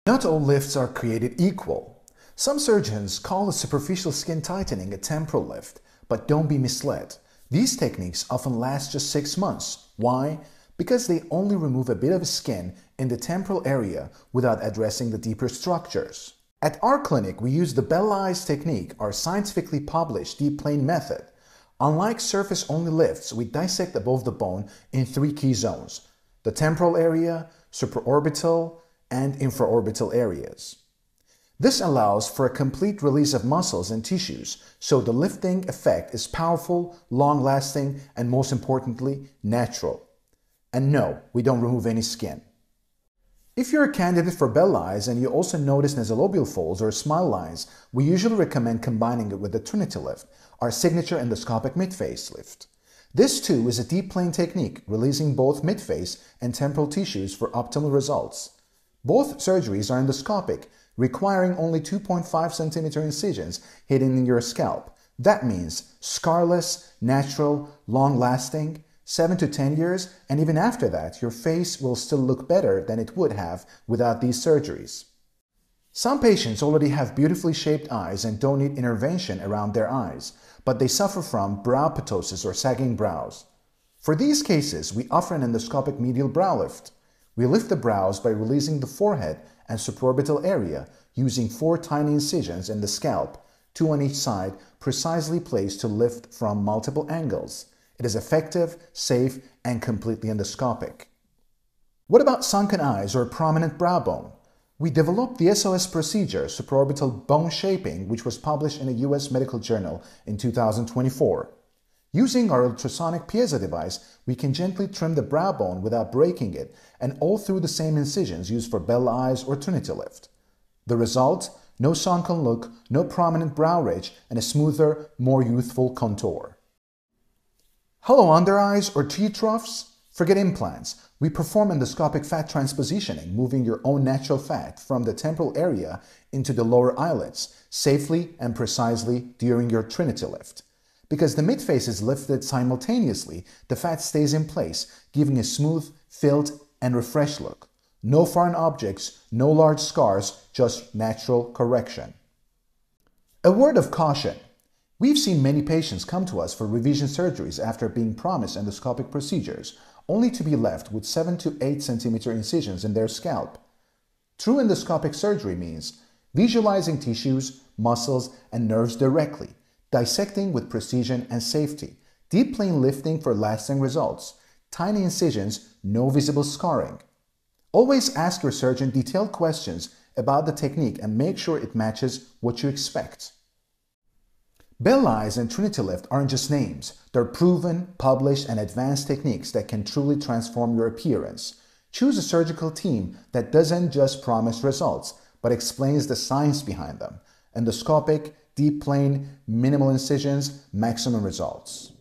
Not all lifts are created equal. Some surgeons call a superficial skin tightening a temporal lift, but don't be misled. These techniques often last just 6 months. Why? Because they only remove a bit of skin in the temporal area without addressing the deeper structures. At our clinic, we use the Bell-Eyes technique, our scientifically published deep plane method. Unlike surface-only lifts, we dissect above the bone in 3 key zones: the temporal area, supraorbital, and infraorbital areas. This allows for a complete release of muscles and tissues, so the lifting effect is powerful, long-lasting, and most importantly, natural. And no, we don't remove any skin. If you're a candidate for Bell-Eyes and you also notice nasolabial folds or smile lines, we usually recommend combining it with the Trinity Lift, our signature endoscopic mid-facelift. This too is a deep plane technique, releasing both mid-face and temporal tissues for optimal results. Both surgeries are endoscopic, requiring only 2.5 cm incisions hidden in your scalp. That means scarless, natural, long-lasting, 7 to 10 years, and even after that, your face will still look better than it would have without these surgeries. Some patients already have beautifully shaped eyes and don't need intervention around their eyes, but they suffer from brow ptosis or sagging brows. For these cases, we offer an endoscopic medial brow lift. We lift the brows by releasing the forehead and supraorbital area using 4 tiny incisions in the scalp, 2 on each side, precisely placed to lift from multiple angles. It is effective, safe, and completely endoscopic. What about sunken eyes or prominent brow bone? We developed the SOS Procedure, Supraorbital Bone Shaping, which was published in a US medical journal in 2024. Using our ultrasonic Piezo device, we can gently trim the brow bone without breaking it, and all through the same incisions used for Bell-Eyes or Trinity Lift. The result? No sunken look, no prominent brow ridge, and a smoother, more youthful contour. Hollow under eyes or tear troughs? Forget implants. We perform endoscopic fat transpositioning, moving your own natural fat from the temporal area into the lower eyelids, safely and precisely during your Trinity Lift. Because the midface is lifted simultaneously, the fat stays in place, giving a smooth, filled, and refreshed look. No foreign objects, no large scars, just natural correction. A word of caution. We've seen many patients come to us for revision surgeries after being promised endoscopic procedures, only to be left with 7 to 8 cm incisions in their scalp. True endoscopic surgery means visualizing tissues, muscles, and nerves directly, dissecting with precision and safety, deep plane lifting for lasting results, tiny incisions, no visible scarring. Always ask your surgeon detailed questions about the technique and make sure it matches what you expect. Bell-Eyes and Trinity Lift aren't just names. They're proven, published, and advanced techniques that can truly transform your appearance. Choose a surgical team that doesn't just promise results, but explains the science behind them. Endoscopic, deep plane, minimal incisions, maximum results.